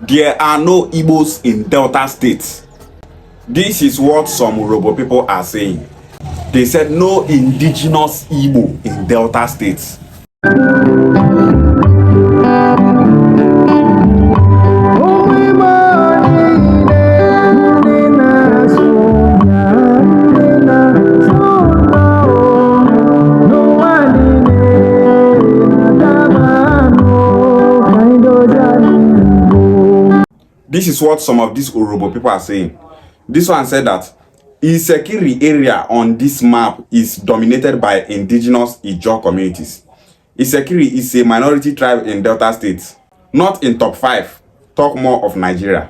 there are no Igbos in Delta State. This is what some urhobo people are saying. They said no indigenous Igbo in Delta State. This is what some of these urhobo people are saying. This one said that Isekiri area on this map is dominated by indigenous Ijaw communities. Isekiri is a minority tribe in Delta State, not in top 5. Talk more of Nigeria.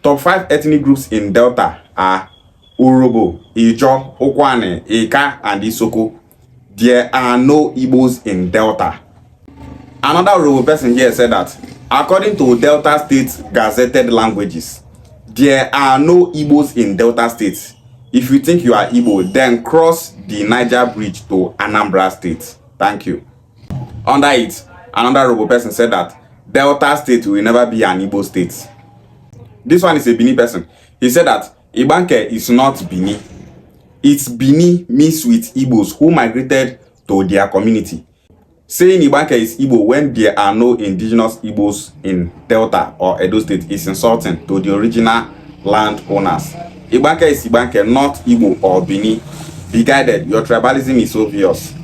Top 5 ethnic groups in Delta are Urhobo, Ijaw, Ukwuani, Eka, and Isoko. There are no Igbos in Delta. Another urhobo person here said that according to Delta State gazetted languages, there are no Igbos in Delta State. If you think you are Igbo, then cross the Niger bridge to Anambra State. Thank you. Under it, another urhobo person said that Delta State will never be an Igbo state. This one is a Bini person. He said that Ibanke is not Bini. It's Bini mixed with Igbos who migrated to their community. Saying Ibanke is Igbo when there are no indigenous Igbos in Delta or Edo State is insulting to the original landowners. Ibanke is Ibanke, not Igbo or Bini. Be guided, your tribalism is obvious.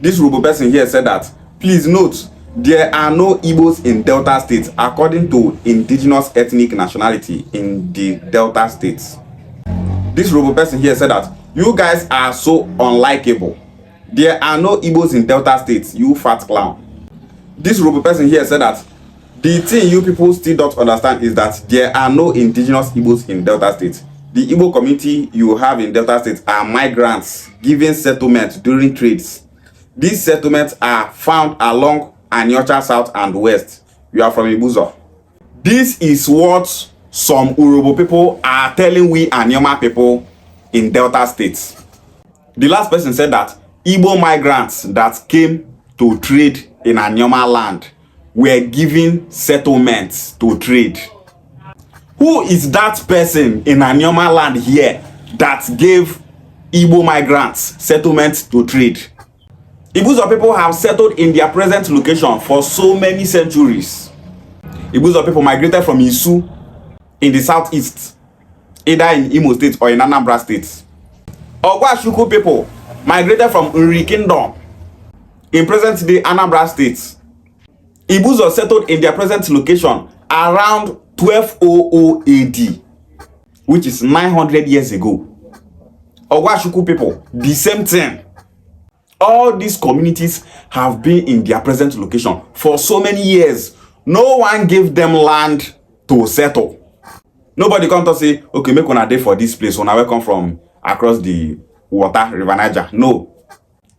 This urhobo person here said that, please note, there are no Igbos in Delta State according to indigenous ethnic nationality in the Delta States. This urhobo person here said that, you guys are so unlikable. There are no Igbos in Delta State, you fat clown. This urhobo person here said that the thing you people still don't understand is that there are no indigenous Igbos in Delta State. The Igbo community you have in Delta State are migrants given settlement during trades. These settlements are found along Aniocha South and West. You are from Ibuzo. This is what some urhobo people are telling we Anioma people in Delta State. The last person said that Igbo migrants that came to trade in Anioma land were given settlements to trade. Who is that person in Anioma land here that gave Igbo migrants settlements to trade? Ibuzo people have settled in their present location for so many centuries. Ibuzo people migrated from Isu in the southeast, either in Imo State or in Anambra State. Ogwashuku people migrated from Uri Kingdom in present-day Anambra State. Ibuzo settled in their present location around 1200 AD, which is 900 years ago. Ogwashuku people, the same thing. All these communities have been in their present location for so many years. No one gave them land to settle. Nobody come to say, okay, make una dey for this place when I welcome from across the water, River Niger. No.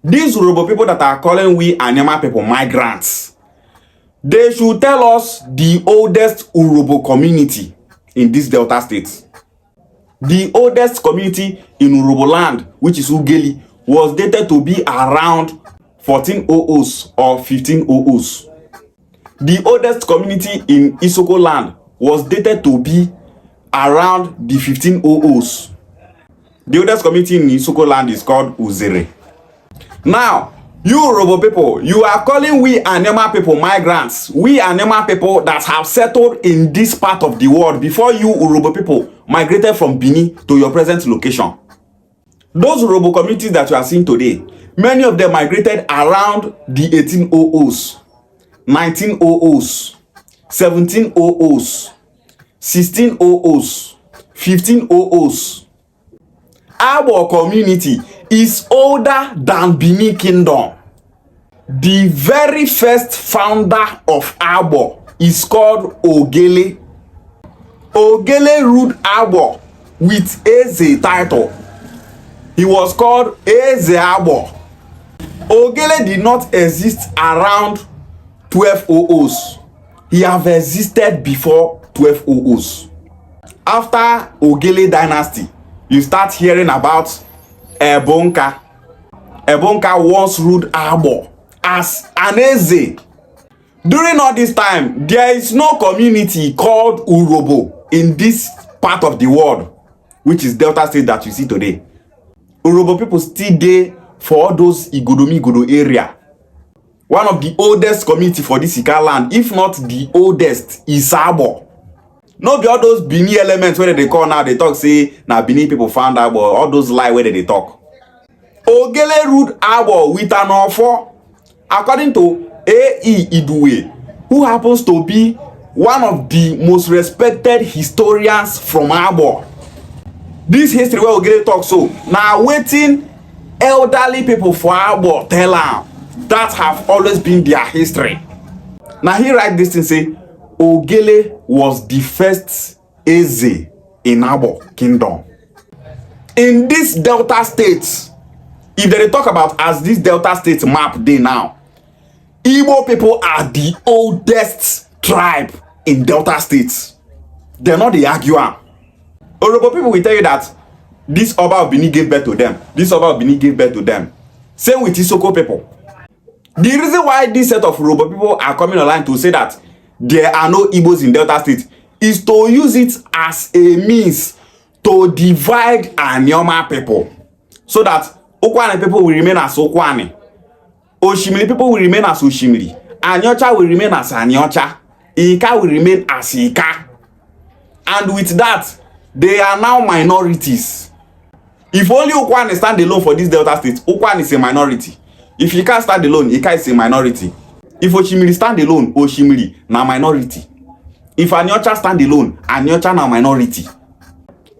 These urhobo people that are calling we Anioma people migrants, they should tell us the oldest urhobo community in this Delta State. The oldest community in urhobo land, which is Ugeli, was dated to be around 1400s or 1500s. The oldest community in Isoko land was dated to be around the 1500s. The oldest community in Isoko land is called Uzere. Now, you urhobo people, you are calling we Anioma people migrants. We Anioma people that have settled in this part of the world before you urhobo people migrated from Bini to your present location. Those urhobo communities that you are seeing today, many of them migrated around the 1800s, 1900s, 1700s, 1600s, 1500s. Our community is older than Benin Kingdom. The very first founder of Abo is called Ogele. Ogele ruled Abo with Eze title. He was called Eze Abo. Ogele did not exist around 1200s. He have existed before 1200s. After Ogele dynasty, you start hearing about Ebonka. Ebonka once ruled Abo as an Eze. During all this time, there is no community called urhobo in this part of the world, which is Delta State that you see today. Urhobo people still there for all those Igodomi area. One of the oldest community for this Ika land, if not the oldest, is Abo. No be all those Bini elements where they call now, they talk say, now Bini people found Abo, all those lie where they talk. Ogele ruled Abo with an offer, according to A.E. Idue, who happens to be one of the most respected historians from Abo. This history where Ogele talk so, now waiting elderly people for Abo tell am that have always been their history. Now he write this thing say, Ogele was the first Eze in Abo kingdom. In this Delta State, if they talk about as this Delta State map dey now, Igbo people are the oldest tribe in Delta State. They're not the arguer. Urhobo people will tell you that this Oba of Bini gave birth to them. This Oba of Bini gave birth to them. Same with Isoko people. The reason why this set of Urhobo people are coming online to say that there are no Igbos in Delta State is to use it as a means to divide Anioma people, so that Ukwuani people will remain as Ukwuani, Oshimili people will remain as Oshimili, Anyocha will remain as Anyocha, Ika will remain as Ika. And with that, they are now minorities. If only Ukwuani stand alone for this Delta State, Ukwuani is a minority. If Ika stand alone, Ika is a minority. If Oshimili stand alone, Oshimili na minority. If Anyocha stand alone, Anyocha na minority.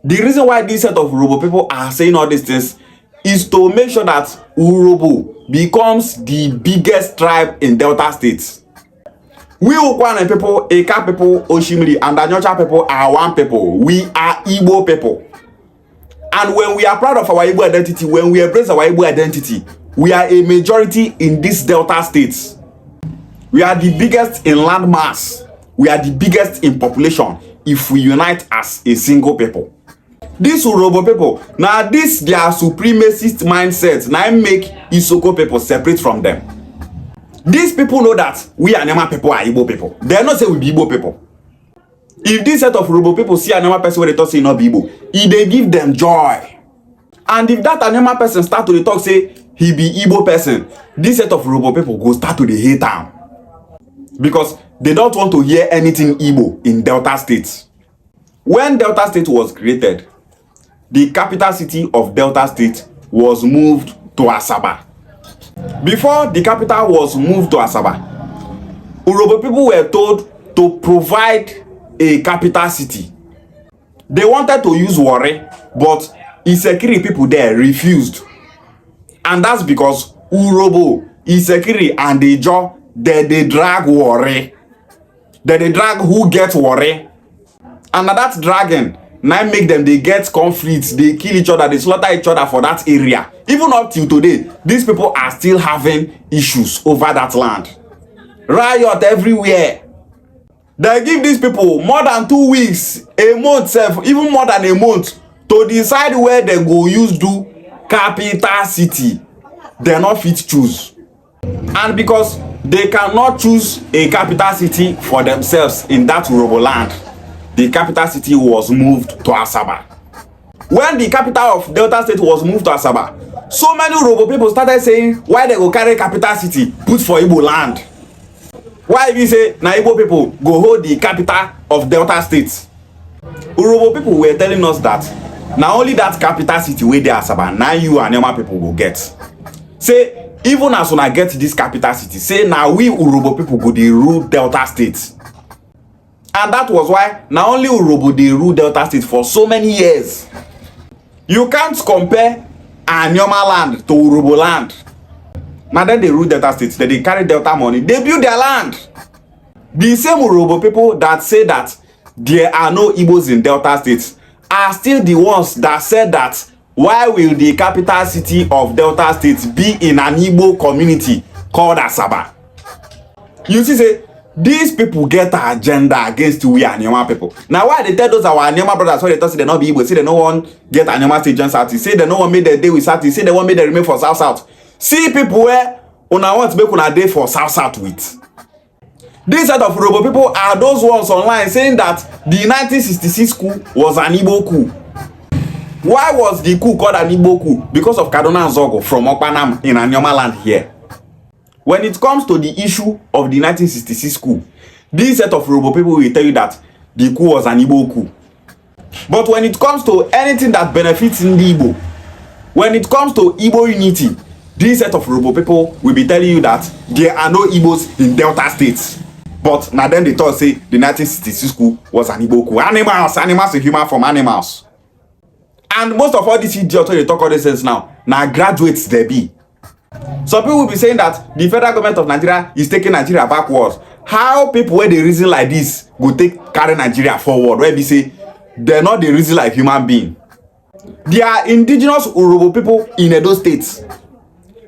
The reason why this set of Urhobo people are saying all these things is to make sure that Urhobo becomes the biggest tribe in Delta State. We Ukwuani people, Ika people, Oshimili, and Anyocha people are one people. We are Igbo people. And when we are proud of our Igbo identity, when we embrace our Igbo identity, we are a majority in this Delta State. We are the biggest in land mass. We are the biggest in population if we unite as a single people. These Urhobo people, now this their supremacist mindset, now make Isoko people separate from them. These people know that we Anioma people are Igbo people. They not say we be Igbo people. If this set of Urhobo people see Anioma person where they talk say not be Igbo, they give them joy. And if that Anioma person start to talk say he be Igbo person, this set of Urhobo people go start to hate him. Because they don't want to hear anything Igbo in Delta State. When Delta State was created, the capital city of Delta State was moved to Asaba. Before the capital was moved to Asaba, Urhobo people were told to provide a capital city. They wanted to use Warri, but Isekiri people there refused. And that's because Urhobo, Isekiri, and Ijo, they drag Warri. They drag who gets Warri. And that dragging now make them, they get conflicts, they kill each other, they slaughter each other for that area. Even up till today, these people are still having issues over that land. Riot everywhere. They give these people more than 2 weeks, a month, even more than a month, to decide where they go use do capital city. They not fit choose. And because they cannot choose a capital city for themselves in that Urhobo land, the capital city was moved to Asaba. When the capital of Delta State was moved to Asaba, so many Urhobo people started saying, why they go carry capital city put for Igbo land? Why if you say na Igbo people go hold the capital of Delta State? Urhobo people were telling us that now only that capital city where they Asaba, now you and Anioma people will get. Say, even as when I get this capital city, say now we Urhobo people go dey rule Delta State. And that was why now only Urhobo dey rule Delta State for so many years. You can't compare Anioma land to Urhobo land. Now then they rule Delta State, they carry Delta money, they build their land. The same Urhobo people that say that there are no Igbos in Delta State are still the ones that said that why will the capital city of Delta State be in an Igbo community called Asaba? You see, say, these people get an agenda against we Anioma people. Now, why they tell those our Anioma brothers why they talk say they not be Igbo, say they no one get Anioma state join South, say they no one made their day with South, say they one made them remain for South. See people where una want to make una day for South with. This set of urhobo people are those ones online saying that the 1966 coup was an Igbo coup. Why was the coup called an Igbo coup? Because of Kaduna Nzogo from Okpanam in Anioma land here. When it comes to the issue of the 1966 coup, this set of urhobo people will tell you that the coup was an Igbo coup. But when it comes to anything that benefits Igbo, when it comes to Igbo unity, this set of urhobo people will be telling you that there are no Igbos in Delta states. But now then they thought say the 1966 coup was an Igbo coup. Animals are human from animals. And most of all these idiots they talk all this sense now graduates they be. Some people will be saying that the federal government of Nigeria is taking Nigeria backwards. How people where they reason like this go carry Nigeria forward? Where they say they're not the reason like human being. There are indigenous urhobo people in Edo states.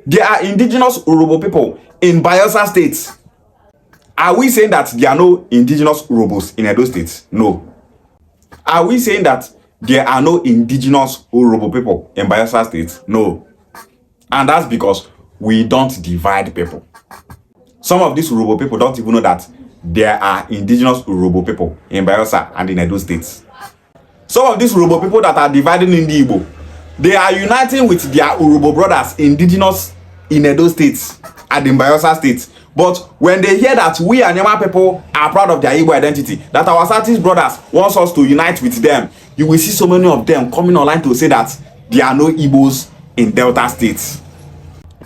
There are indigenous urhobo people in Bayelsa states. Are we saying that there are no indigenous urhobos in Edo states? No. Are we saying that there are no indigenous urhobo people in Bayelsa states? No. And that's because we don't divide people. Some of these urhobo people don't even know that there are indigenous urhobo people in Bayelsa and in Edo states. Some of these urhobo people that are dividing in the Igbo, they are uniting with their urhobo brothers indigenous in Edo states and in Bayelsa states. But when they hear that we Anioma people are proud of their Igbo identity, that our Southeast brothers wants us to unite with them, you will see so many of them coming online to say that there are no Igbos in Delta states.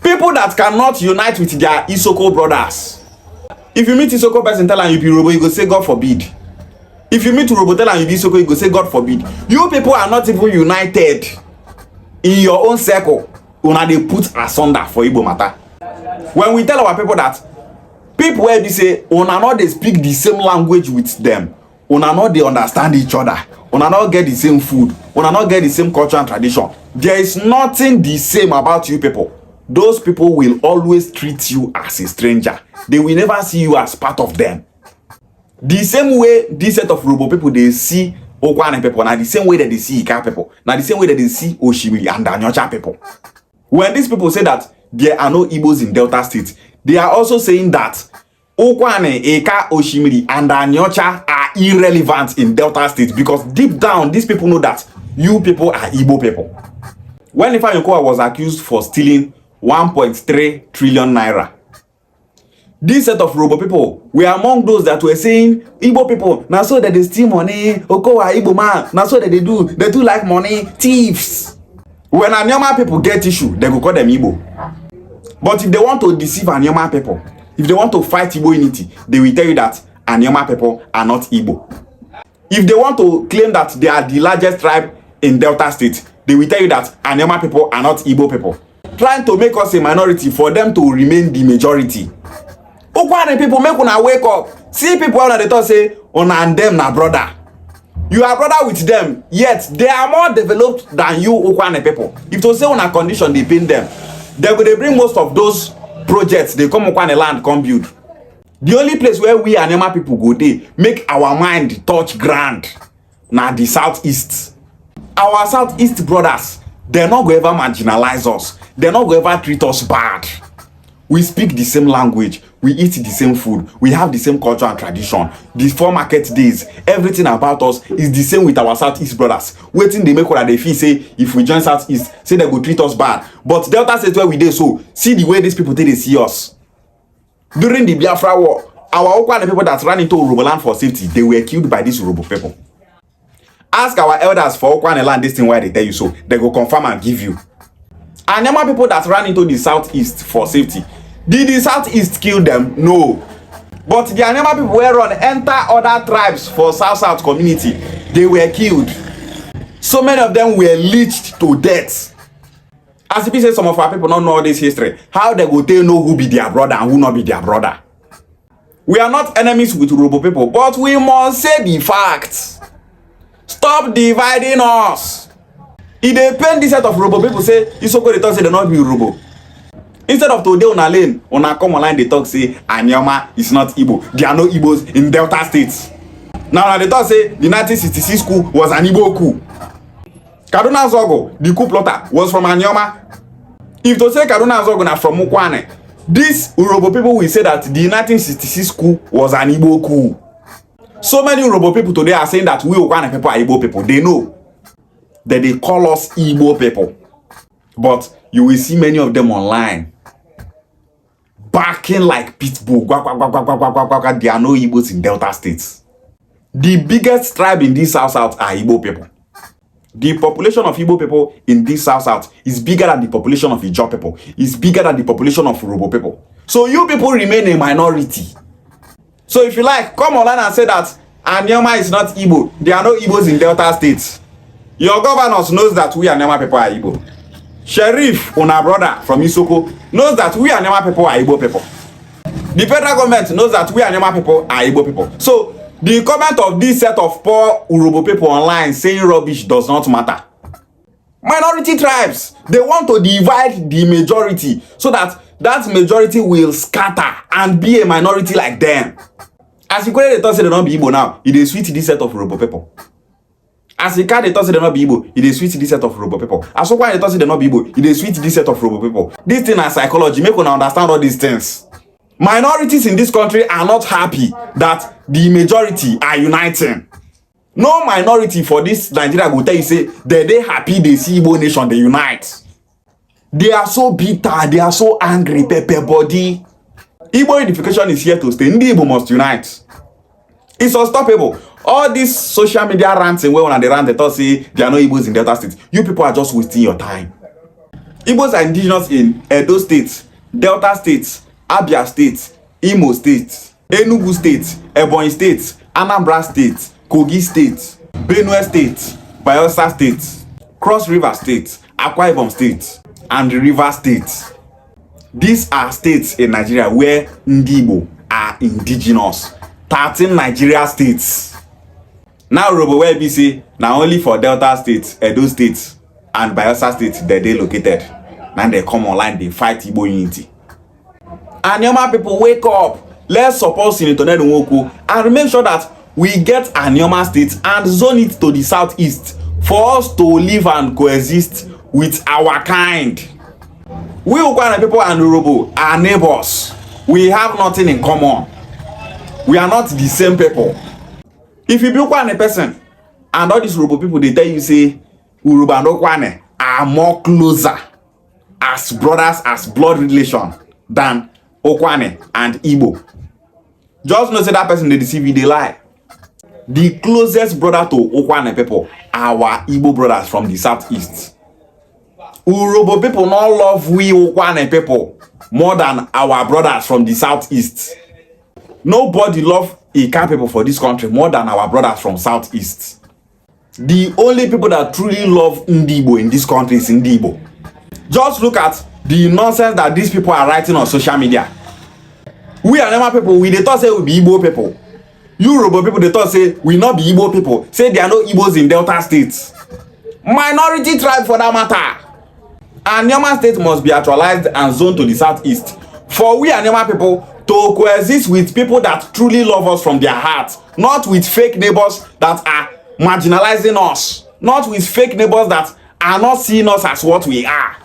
People that cannot unite with their Isoko brothers. If you meet Isoko person tell them you be urhobo, you go say God forbid. If you meet urhobo tell them you be Isoko, you go say God forbid. You people are not even united in your own circle. Una dey put asunder for Igbo matter. When we tell our people that people where they say una not they speak the same language with them, una not they understand each other, una not get the same food, una not get the same culture and tradition, there is nothing the same about you people. Those people will always treat you as a stranger. They will never see you as part of them. The same way this set of urhobo people they see Ukwuani people, now the same way that they see Ika people, now the same way that they see Oshimili and Anyocha people. When these people say that there are no Igbos in Delta State, they are also saying that Ukwuani, Ika, Oshimili, and Anyocha are irrelevant in Delta State because deep down, these people know that you people are Igbo people. When Ndokwa was accused for stealing 1.3 trillion naira, this set of urhobo people were among those that were saying Igbo people, now so that they steal money, Okowa Igbo man, now so that they do like money, thieves. When Anioma people get issue, they go call them Igbo. But if they want to deceive Anioma people, if they want to fight Igbo unity, they will tell you that Anioma people are not Igbo. If they want to claim that they are the largest tribe in Delta State, they will tell you that Anioma people are not Igbo people. Trying to make us a minority for them to remain the majority. Ukwuani people make una wake up. See people when they talk say una and them na brother. You are brother with them, yet they are more developed than you Ukwuani people. If to say on a condition they paint them, they will bring most of those projects they come Ukwuani land come build. The only place where we Anioma people go dey make our mind touch ground na the southeast. Our southeast brothers, they're not going to ever marginalize us. They're not going to ever treat us bad. We speak the same language. We eat the same food. We have the same culture and tradition. The 4 market days, everything about us is the same with our Southeast brothers. Waiting they make what they feel say if we join Southeast, say they go treat us bad. But Delta State where we dey so, see the way these people they see us. During the Biafra war, our Ukwuani people that ran into urhobo land for safety, they were killed by these urhobo people. Ask our elders for Ukwuani land this thing why they tell you so. They go confirm and give you. And Anioma people that ran into the southeast for safety, did the southeast kill them? No. But the Anioma people were run enter other tribes for south community. They were killed. So many of them were lynched to death. As if you say some of our people don't know this history, how they go tell know who be their brother and who not be their brother. We are not enemies with urhobo people, but we must say the facts. Stop dividing us. If they paint this set of urhobo people say Isoko they talk say they not be urhobo. Instead of today on a lane, on a come online they talk say Anioma is not Igbo. There are no Igbos in Delta states. Now they talk say the 1966 coup was an Igbo coup. Kaduna Nzogo, the coup plotter, was from Anioma. If to say Kaduna Nzogo na from Ukwuani, These urhobo people will say that the 1966 coup was an Igbo coup. So many urhobo people today are saying that we Ukwuani people are Igbo people. They know that they call us Igbo people. But you will see many of them online barking like pitbull. They are no Igbos in Delta states. The biggest tribe in this South are Igbo people. The population of Igbo people in this South is bigger than the population of Ijaw people. It's bigger than the population of Urhobo people. So you people remain a minority. So if you like, come online and say that Anioma is not Igbo. There are no Igbos in Delta states. Your governors knows that we Anioma people are Igbo. Sheriff, our brother from Isoko, knows that we Anioma people are Igbo people. The federal government knows that we Anioma people are Igbo people. So the comment of this set of poor Urhobo people online saying rubbish does not matter. Minority tribes, they want to divide the majority so that that majority will scatter and be a minority like them. As you they thought they don't be Igbo now, it is sweet this set of Urhobo people. As you they thought they don't be Igbo, it is sweet this set of Urhobo people. As you they thought they don't be Igbo, it is sweet this set of Urhobo people. This thing is psychology, make you understand all these things. Minorities in this country are not happy that the majority are uniting. No minority for this Nigeria will tell you say they happy they see Igbo nation they unite. They are so bitter, they are so angry, pepper body. Igbo unification is here to stay. Ndi Igbo must unite. It's unstoppable. All these social media rants and when they rant, they talk say there are no Igbos in Delta State. You people are just wasting your time. Igbos are indigenous in Edo State, Delta State, Abia State, Imo State, Enugu State, Ebonyi State, Anambra State, Kogi State, Benue State, Bayelsa State, Cross River State, Akwa Ibom State, and Rivers State. These are states in Nigeria where Ndi Igbo are indigenous. 13 Nigeria states. Now Urhobo where be say now only for Delta State, Edo State, and Bayelsa State that they located. Now they come online, they fight Igbo unity. Anioma people, wake up. Let's support Senator Ned Nwoko and make sure that we get Anioma State and zone it to the southeast for us to live and coexist with our kind. We Ukwuani people and Urhobo are neighbors. We have nothing in common. We are not the same people. If you be Ukwuani person and all these Urhobo people, they tell you say Urhobo and Ukwuani are more closer as brothers, as blood relation than Ukwuani and Igbo. Just know say that person they deceive you, they lie. The closest brother to Ukwuani people are our Igbo brothers from the southeast. Urhobo people not love we Ukwuani people more than our brothers from the southeast. Nobody love Ika people for this country more than our brothers from southeast. The only people that truly love Ndi Igbo in this country is Ndi Igbo. Just look at the nonsense that these people are writing on social media. We Anioma people, we they thought say we be Igbo people. You Urhobo people, they thought say we not be Igbo people. Say there are no Igbos in Delta states. Minority tribe for that matter. Anioma State must be actualized and zoned to the southeast. For we Anioma people to coexist with people that truly love us from their hearts. Not with fake neighbors that are marginalizing us. Not with fake neighbors that are not seeing us as what we are.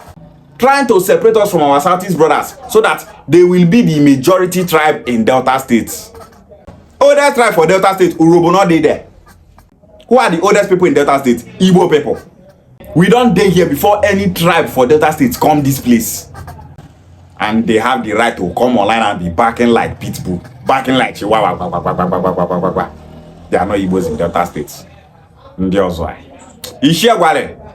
Trying to separate us from our southeast brothers so that they will be the majority tribe in Delta States. Oldest tribe for Delta State, Urhobo not dey there. Who are the oldest people in Delta State? Igbo people. We don't dey here before any tribe for Delta State come this place. And they have the right to come online and be barking like pitbull, barking like chihuahua. They are not Igbos in Delta State. Ndi Ozwai. Ishia Gwale.